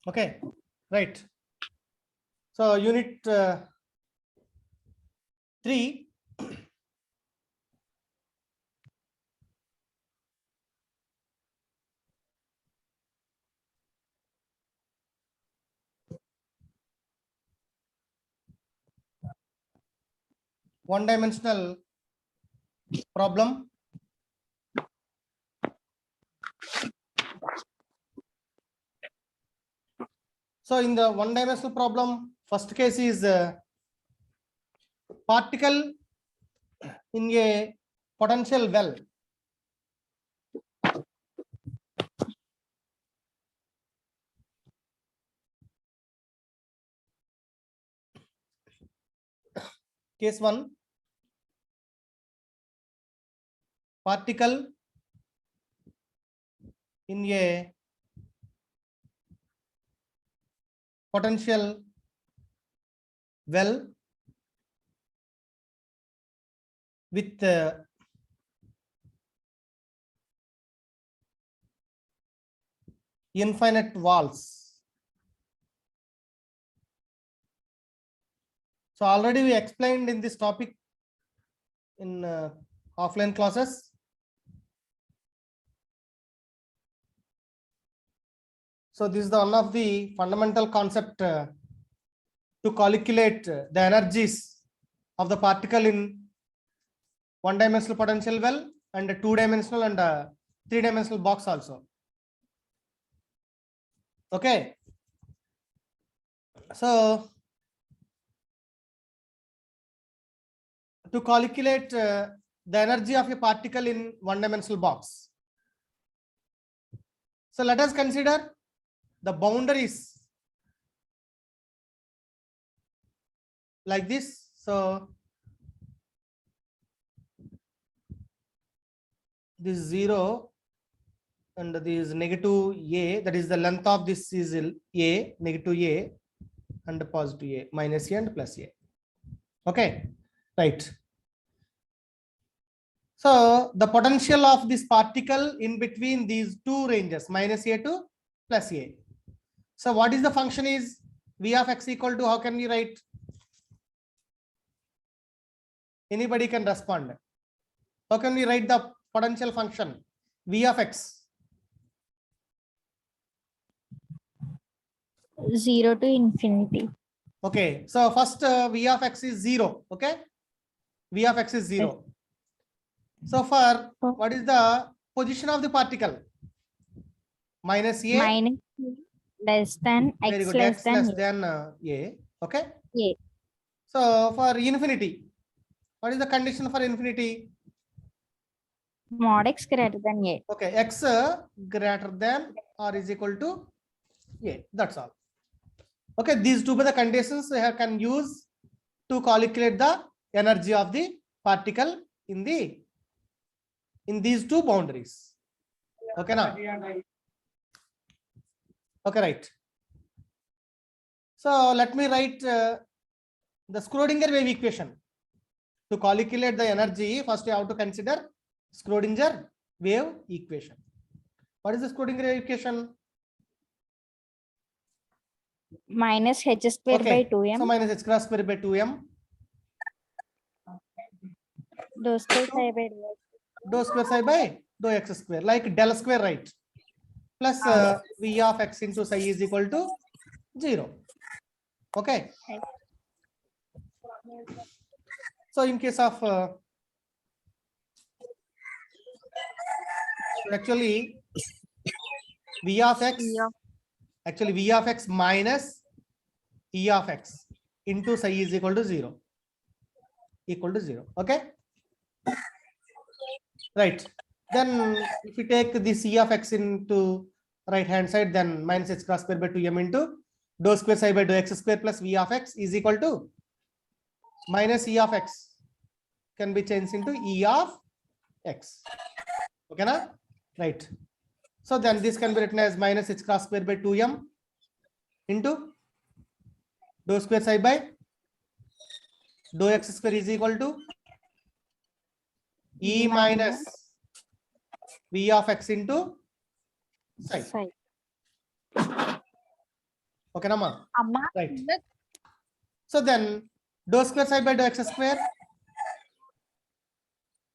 Okay, right. So unit 3. One-dimensional problem. So in the one-dimensional problem, first case is particle in a potential well. Case 1, particle in a potential well with infinite walls. So already we explained in this topic in offline classes. So this is the one of the fundamental concept to calculate the energies of the particle in one-dimensional potential well and a two-dimensional and a three-dimensional box also. Okay. So to calculate the energy of a particle in one-dimensional box. So let us consider the boundaries like this. So this 0 and this negative a, that is the length of this is a, negative a and positive a, minus a and plus a. Okay, right. So the potential of this particle in between these two ranges, minus a to plus a. So what is the function is v of x equal to, how can we write? Anybody can respond. How can we write the potential function v of x? 0 to infinity. Okay, so first v of x is 0. Okay, v of x is 0. So for what is the position of the particle? Minus a. Minus less than x. Very good. Less X than less than a. Okay. a. So for infinity, what is the condition for infinity? Mod x greater than a. Okay, x greater than or is equal to a. That's all. Okay, these two are the conditions we can use to calculate the energy of the particle in these two boundaries. Okay, now. Okay, right. So let me write the Schrodinger wave equation. To calculate the energy, first you have to consider Schrodinger wave equation. What is the Schrodinger wave equation? Minus h square by 2m. So minus h cross square by 2m. Dou square psi by Dou square psi by dou x square, like del square, right? Plus v of x into psi is equal to 0. Okay. So in case of actually v of x, actually v of x minus e of x into psi is equal to 0. Equal to 0. Okay. Right. Then if we take this e of x into right hand side, then minus h cross square by 2m into dou square psi by dou x square plus v of x is equal to minus e of x can be changed into e of x. Okay, na? Right. So then this can be written as minus h cross square by 2m into dou square psi by dou x square is equal to e minus v of x into psi. Okay, Nama? Amma. Right. So then dou square psi by dou x square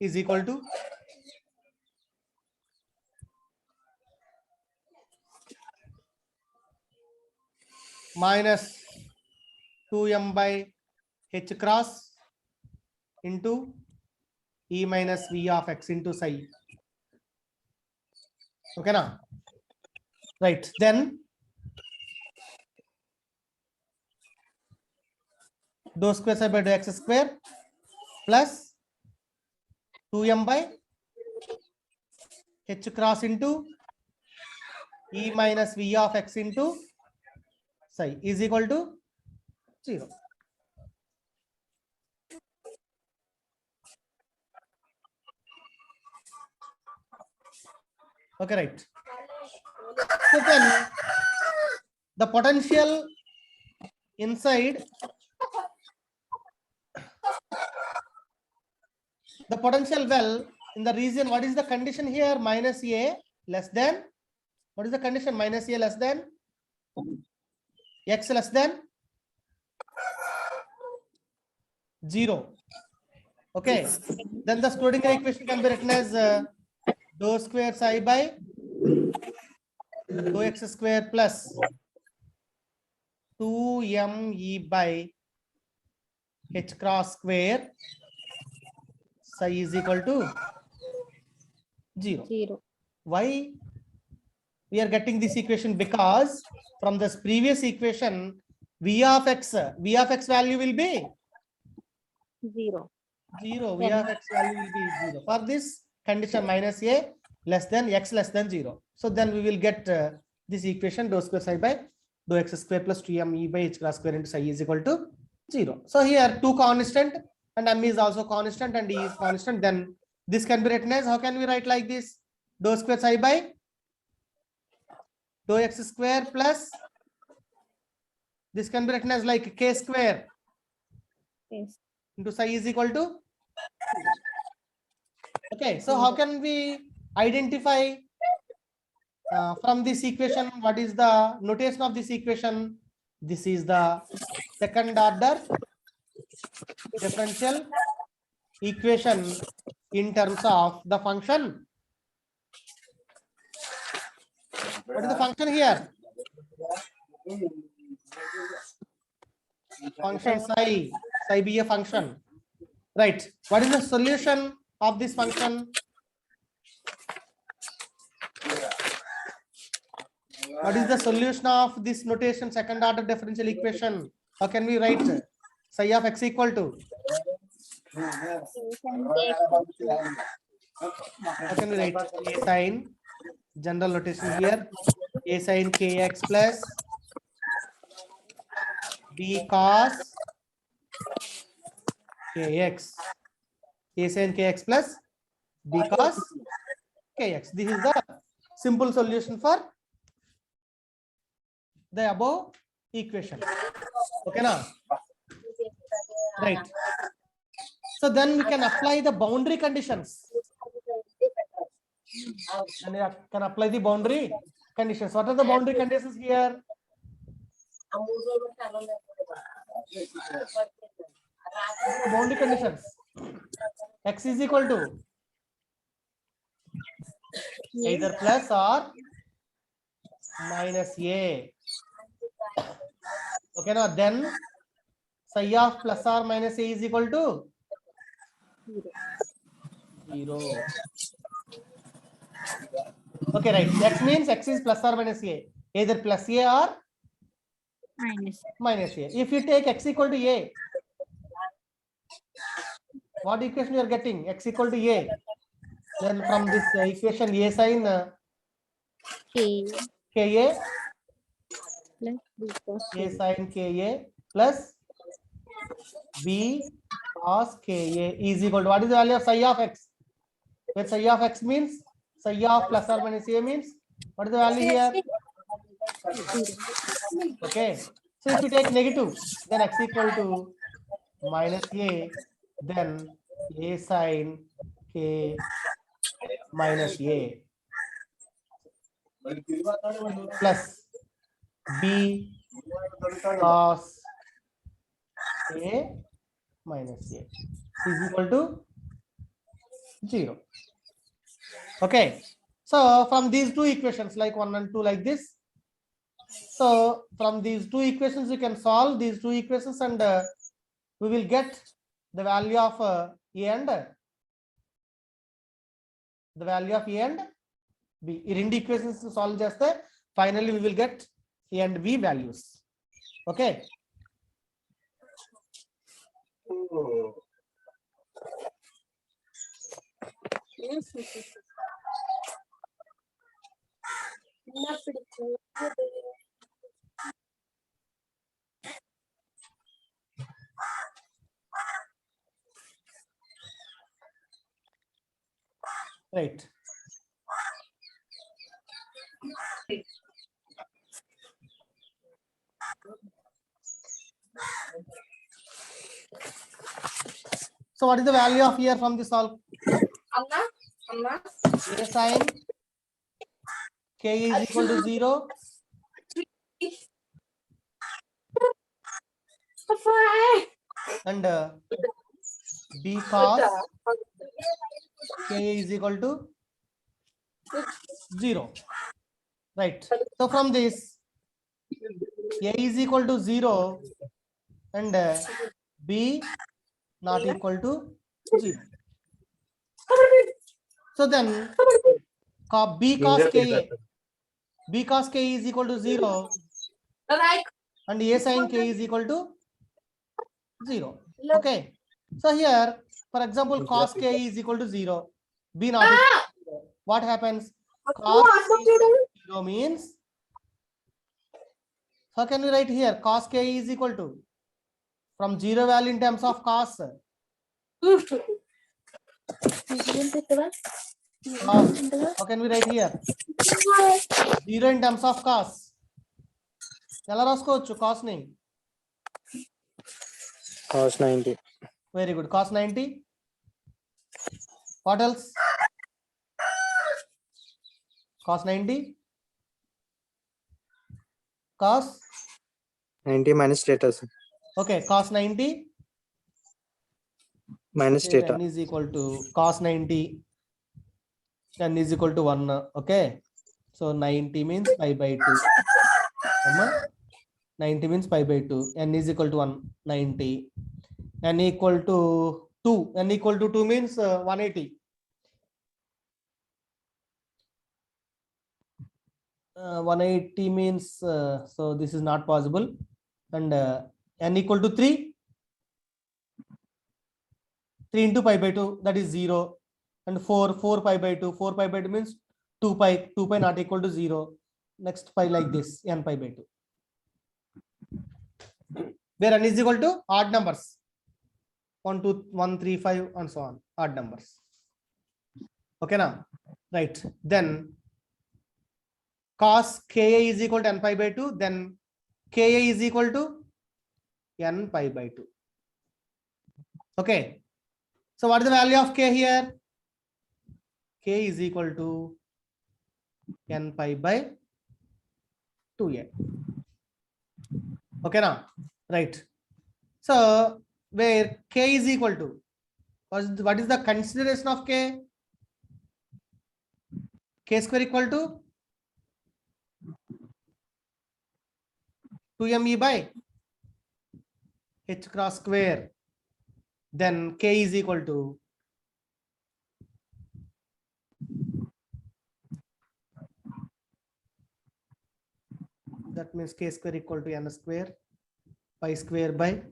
is equal to minus 2m by h cross into e minus v of x into psi. Okay, now? Right. Then dou square psi by dou x square plus 2m by h cross into e minus v of x into psi is equal to 0. Okay, right. So then the potential inside the potential well in the region, what is the condition here? Minus a less than, what is the condition? Minus a less than x less than 0. Okay, then the Schrodinger equation can be written as dou square psi by dou x square plus 2me by h cross square psi is equal to 0. 0. Why we are getting this equation? Because from this previous equation v of x value will be 0. 0. V of x value will be 0 for this condition minus a less than x less than 0. So then we will get this equation dou square psi by dou x square plus 2me by h cross square into psi is equal to 0. So here 2 constant and m is also constant and e is constant. Then this can be written as, how can we write like this? Dou square psi by dou x square plus, this can be written as like k square Yes. into psi is equal to. Okay, so how can we identify from this equation what is the notation of this equation? This is the second order differential equation in terms of the function. What is the function here? Function psi be a function, right? What is the solution of this function? What is the solution of this notation, second order differential equation? How can we write psi of x equal to? How can we write a sin, general notation here, a sin kx plus b cos kx, a sin kx plus b cos kx. This is the simple solution for the above equation. Okay, now, right? So then we can apply the boundary conditions. And we can apply the boundary conditions. What are the boundary conditions here? Boundary conditions. X is equal to either plus or minus a. Okay, now then psi of plus or minus a is equal to 0. Okay, right. That means x is plus or minus a, either plus a or minus a. If you take x equal to a, what equation you are getting? X equal to a. Then from this equation a sin ka a sin ka plus b cos ka is equal to, what is the value of psi of x? Where psi of x means psi of plus or minus a means, what is the value here? Okay, so if you take negative, then x equal to minus a, then a sin k minus a plus b cos A minus A is equal to 0. Okay. So from these two equations, like 1 and 2, like this. So from these two equations, you can solve these two equations, and we will get the value of A and the value of A and B. In రెండు equations solve చేస్తే finally we will get A and B values. Okay. Right. So what is the value of here from this solve? A sin K is equal to 0 and B cos K is equal to 0. Right. So from this, A is equal to 0 and B not equal to 0. So then B cos K is equal to 0 and A sin K is equal to 0. Okay. So here, for example, cos K is equal to 0, B not equal to 0. What happens? Cos K is equal to 0 means, how can we write here? Cos K is equal to, from 0 value in terms of cos. How can we write here? 0 in terms of cos. ఎలా రాసుకోవచ్చు cos ని? cos 90. Very good. Cos 90. What else? Cos 90. Cos. 90 minus theta. Okay. Cos 90 Minus theta. n is equal to cos 90. N is equal to 1. Okay. So 90 means pi by 2. 90 means pi by 2. N is equal to 190. N equal to 2. N equal to 2 means 180. 180 means, so this is not possible. And N equal to 3. 3 into pi by 2, that is 0. And 4 pi by 2. 4 pi by 2 means 2 pi. 2 pi not equal to 0. Next pi like this, n pi by 2. Where n is equal to odd numbers. 1, 2, 1, 3, 5 and so on. Odd numbers. Okay now. Right. Then cos Ka is equal to n pi by 2. Then Ka is equal to n pi by 2. Okay. So what is the value of K here? K is equal to n pi by 2a. Okay now. Right. So where K is equal to, what is the consideration of K? K square equal to 2me by h cross square. Then K is equal to that means K square equal to n square pi square by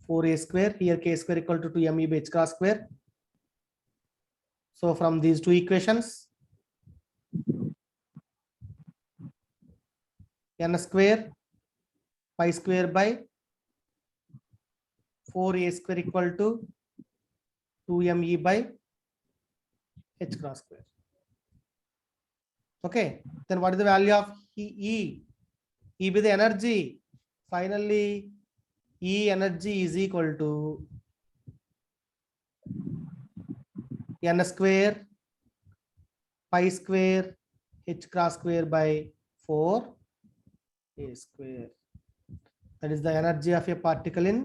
4a square. Here K square equal to 2me by h cross square. So from these two equations, n square pi square by 4a square equal to 2me by h cross square. Okay. Then what is the value of E? E be the energy. Finally, E energy is equal to n square pi square h cross square by 4a square. That is the energy of a particle in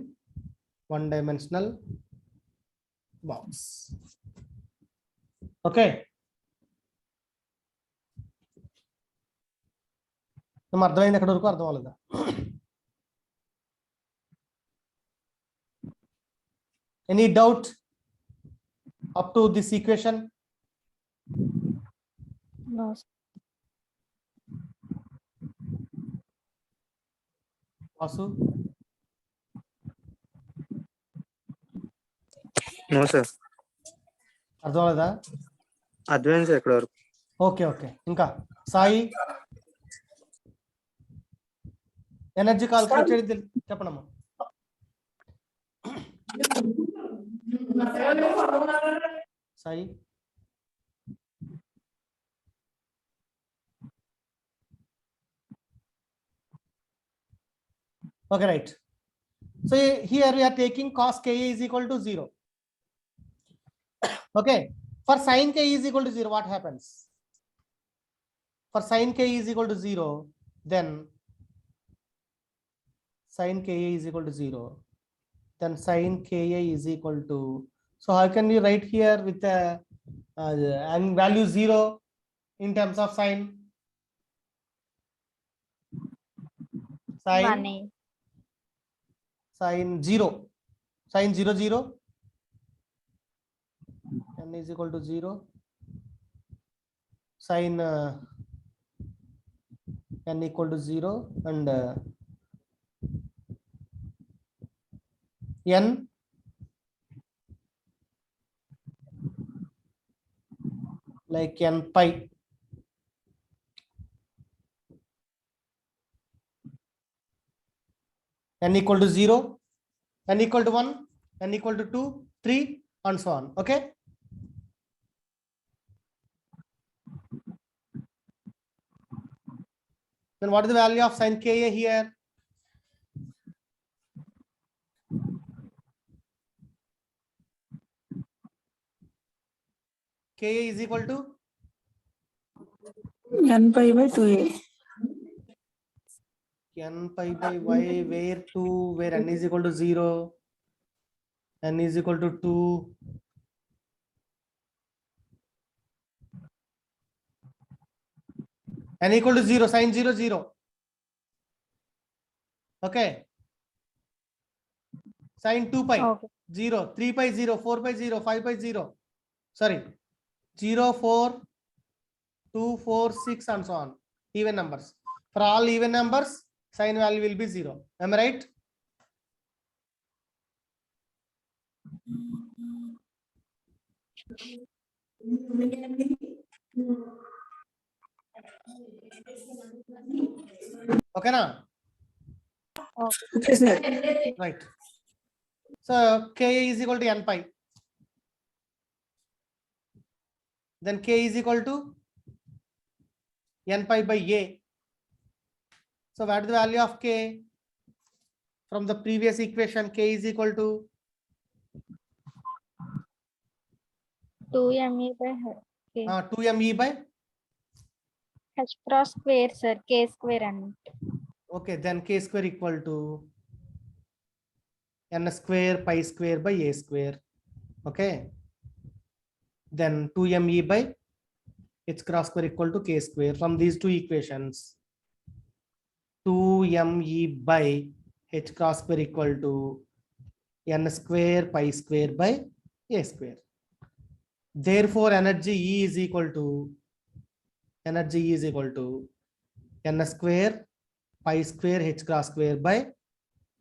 one-dimensional box. Okay. ನಮ್ಮ ಅರ್ಥమైంది ఎక్కడ వరకు అర్థం అవ్వలేదా? Any doubt up to this equation? No. Vasu? No sir, అర్థం అవ్వలేదా? అర్థమైంది sir ఇక్కడ వరకు. Okay okay. ఇంకా సాయి ఎనర్జీ కాల్కులేట్ చేయడం చెప్పండమ్మా. Sai okay, right. So here we are taking cos ka is equal to 0. Okay, for sin k is equal to 0, what happens? For sin k is equal to 0, then sin ka is equal to 0, then sin ka is equal to, so how can we write here with the and value 0 in terms of sin? Sin 1 sin 0, sin 0 0, n is equal to 0, sin n equal to 0, and n like n pi, n equal to 0, n equal to 1, n equal to 2, 3, and so on. Okay. Then what is the value of sin ka here? Ka is equal to n pi by 2a. n pi by y, where 2, where n is equal to 0, n is equal to 2, n equal to 0, sin 0 0. Okay, sin 2 pi Okay. 0, 3 pi 0, 4 pi 0, 5 pi 0, sorry, 0 4 2 4 6 and so on, even numbers. For all even numbers, sin value will be 0. Am I right? Okay na? Okay, sir. Right. So k is equal to n pi. Then k is equal to n pi by a. So what is the value of k? From the previous equation, k is equal to 2me by k. 2me by. H cross square, sir. K square and Okay, then k square equal to n square pi square by a square. Okay. Then 2me by h cross square equal to k square. From these two equations, 2me by h cross square equal to n square pi square by a square. Therefore, energy E is equal to n square pi square h cross square by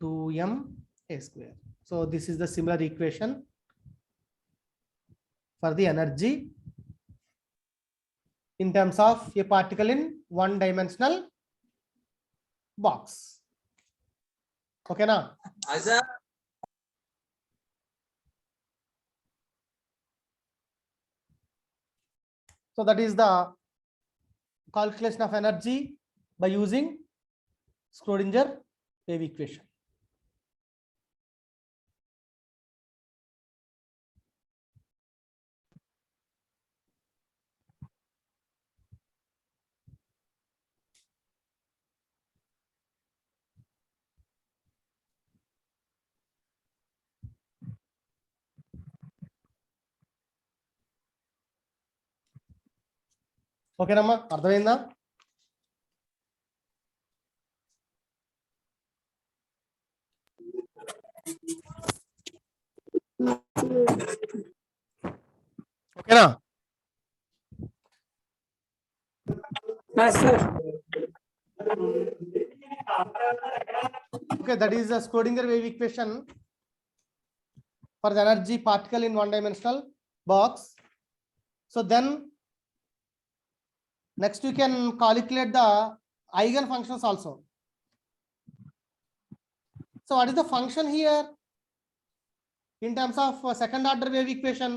2m a square. So this is the similar equation for the energy in terms of a particle in one-dimensional box. Okay now? So that is the calculation of energy by using Schrodinger wave equation. ఓకేనమ్మా, అర్థమైందా? ఓకేనా? Sir. Okay, that is the Schrodinger wave equation for the energy particle in one dimensional box. So then next you can calculate the eigen functions also. So what is the function here in terms of second order wave equation?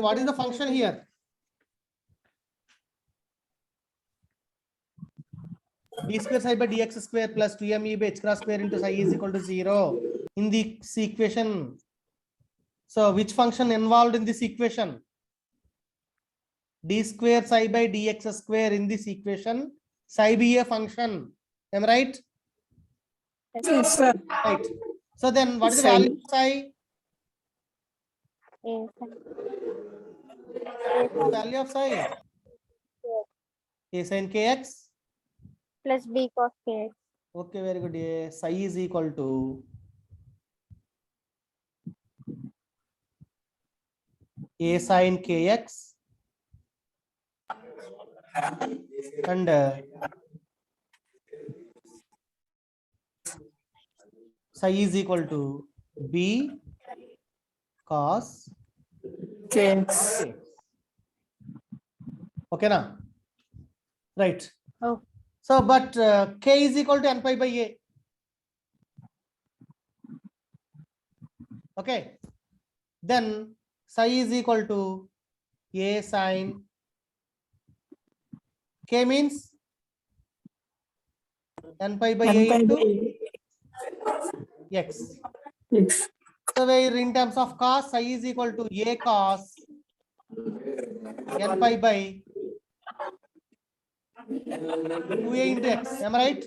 What is the function here? D square psi by dx square plus 2me by h cross square into psi is equal to 0 in this equation. So which function involved in this equation? D square psi by dx square in this equation. Psi be a function. Am I right? Yes, sir. Right. So then what is the Psi. value of psi? Value of psi? A sin kx. Plus b cos kx. Okay, very good. Psi is equal to A sin kx and psi is equal to b cos Kx. kx. Okay, now right. Oh. So but k is equal to n pi by a. Okay, then psi is equal to a sin k means n pi by a N pi into by x. x. So where in terms of cos, psi is equal to a cos n pi by 2a into x. Am I right?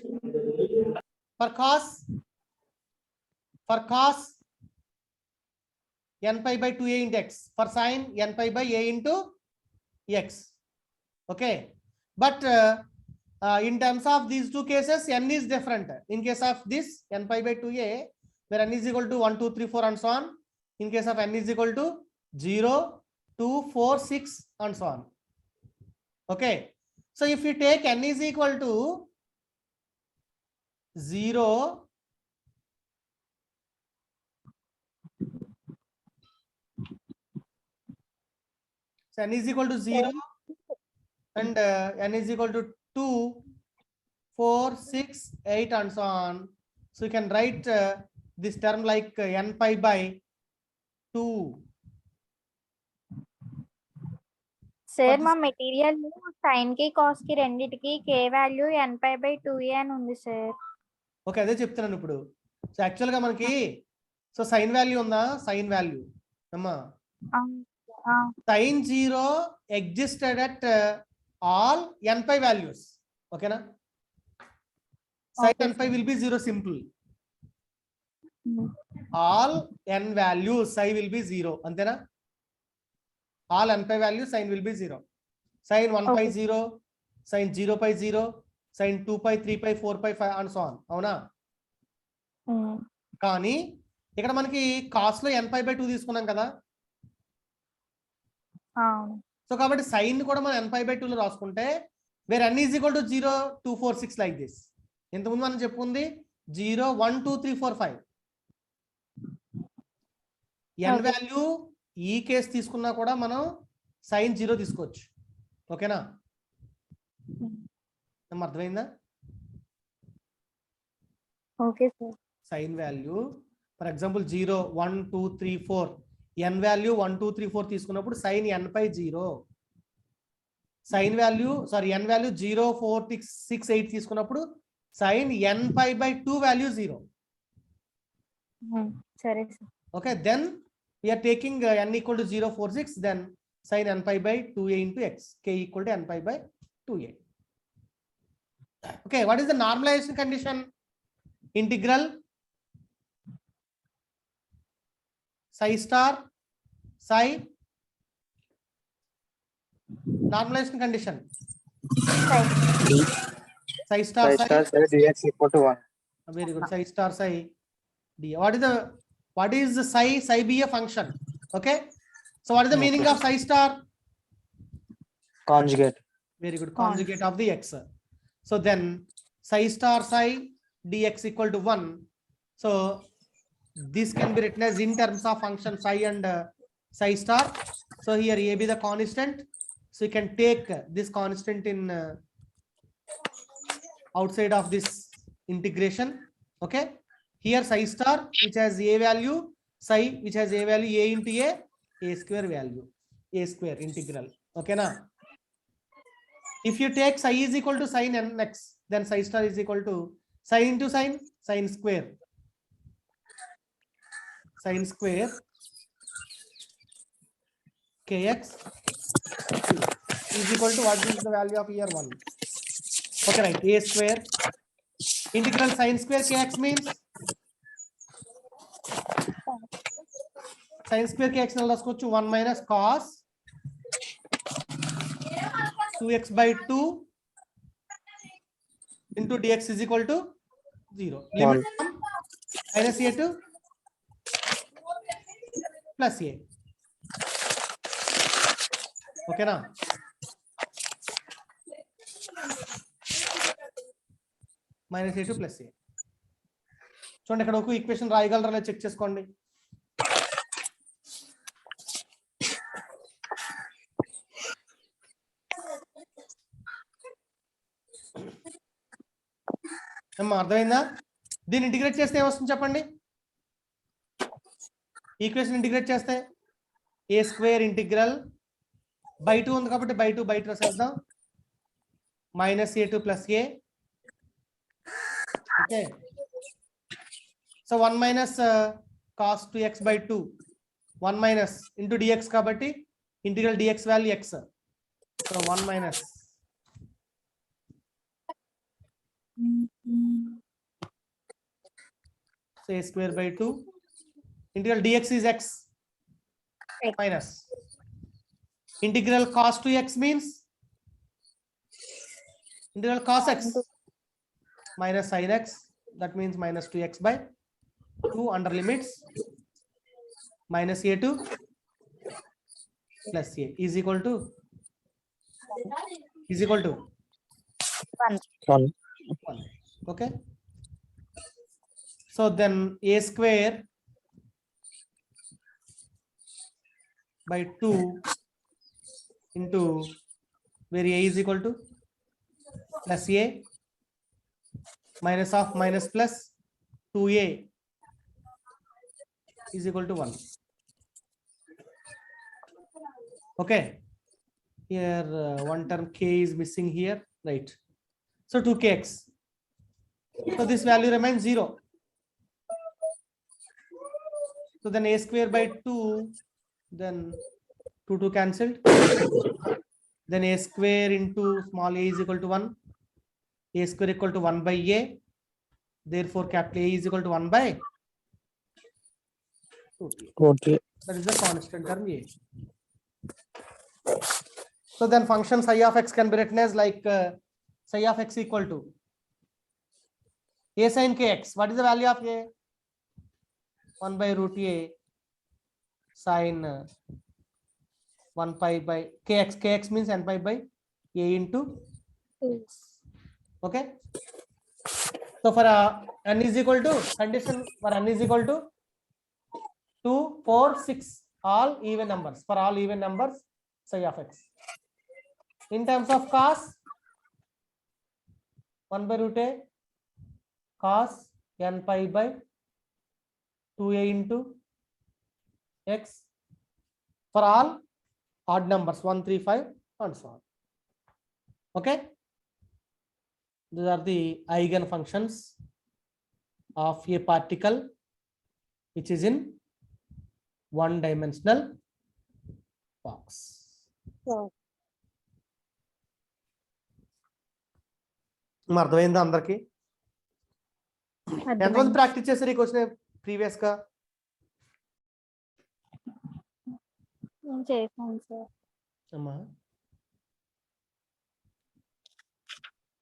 For cos n pi by 2a into x. For sin n pi by a into x. Okay, but in terms of these two cases, n is different. In case of this n pi by 2a, where n is equal to 1, 2, 3, 4 and so on. In case of n is equal to 0, 2, 4, 6 and so on. Okay, so if you take n is equal to 0, so n is equal to 0 and n is equal to 2, 4, 6, 8 and so on. So you can write this term like n pi by 2. Sir మా material sine కి cos కి రెండిటికి కే value n pi by 2a అని ఉంది sir. Okay, అదే చెప్తున్నాను ఇప్పుడు. సో యాక్చువల్ గా మనకి సో సైన్ వాల్యూ ఉందా? సైన్ వాల్యూ అమ్మా, sine 0 existed at all n pi values. ఓకేనా? Sine n pi will be 0 simple. All n values psi will be 0. అంతేనా? all n pi values sin will be 0. Sin 1 pi 0, sin 0 pi 0, sin 2 pi 3 pi 4 pi 5 and so on. అవునా? కానీ ఇక్కడ మనకి cost లో n pi by 2 తీసుకున్నాం కదా. So కాబట్టి sign కూడా మనం n pi by 2 లో రాసుకుంటే wear n is equal to 0, 2, 4, 6 like this. ఇంతకుముందు మనం చెప్పుకుంది 0, 1, 2, 3, 4, 5. n వాల్యూ ఈ కేసు తీసుకున్నా కూడా మనం సైన్ 0 తీసుకోవచ్చు. ఓకేనా? అర్థమైందా? Okay sir. Sine value for example 0, 1, 2, 3, 4 n value 1, 2, 3, 4 తీసుకున్నప్పుడు sine n pi 0. Sine value n value 0, 4, 6, 8 తీసుకున్నప్పుడు sine n pi by 2 value 0. సరే sir. Okay, then we are taking n equal to 0, 4, 6, then sin n pi by 2a into x, k equal to n pi by 2a. Okay, what is the normalization condition? Integral psi star psi normalization condition psi star Psi psi. star psi dx equal to 1. Very good. Psi star psi d. What is the psi be a function? Okay, so what is the meaning of psi star? Conjugate. Very good, conjugate of the x. So then psi star psi dx equal to 1. So this can be written as in terms of function psi and psi star. So here a be the constant, so you can take this constant in outside of this integration. Okay, here psi star which has a value, psi which has a value a into a square value, a square integral. Okay na? If you take psi is equal to sin nx, then psi star is equal to sin into sin, sin square kx is equal to, what is the value of here? 1. Okay, right, a square integral sin square kx means sin square kx ని రాసుకోవచ్చు 1 minus cos 2x by 2 into dx is equal to 0. Limit from minus a to plus a. Okay na? Minus a to plus a. చూడండి ఇక్కడ ఒక equation రాయగలరా లేదా check చేసుకోండి. అర్థమైందా? దీన్ని integrate చేస్తే ఏమొస్తుంది చెప్పండి. ఈక్వేషన్ ఇంటిగ్రేట్ చేస్తే ఏ స్క్వేర్ ఇంటిగ్రల్ బై 2 ఉంది కాబట్టి బై 2 రాసేద్దాం, minus a to plus a. Okay, so 1 minus cos 2x by 2, 1 minus into dx కాబట్టి integral dx value x. So 1 minus so a square by 2 integral dx is x minus integral cos 2x means integral cos x minus sin x, that means minus 2x by 2 under limits minus a to plus a is equal to 1. Okay, so then a square by 2 into where a is equal to plus a minus of minus plus 2a is equal to 1. Okay, here one term k is missing here, right? So 2kx, so this value remains 0. So then a square by 2, then 2 cancelled, then a square into small a is equal to 1, a square equal to 1 by a, therefore capital A is equal to 1 by 2. That is the constant term a. So then function psi of x can be written as like psi of x equal to a sin kx. What is the value of a? 1 by root a sin 1 pi by kx. Kx means n pi by a into. Okay, so for n is equal to, condition for n is equal to 2, 4, 6, all even numbers. For all even numbers, psi of x. In terms of cos, 1 by root a cos n pi by 2a into x for all odd numbers 1, 3, 5 and so on. Okay, these are the eigen functions of a particle which is in one dimensional box. అర్థమైందా అందరికి? ఎంతమంది practice చేశారు ఈ question previous గా? నేను చేశాను sir. అమ్మా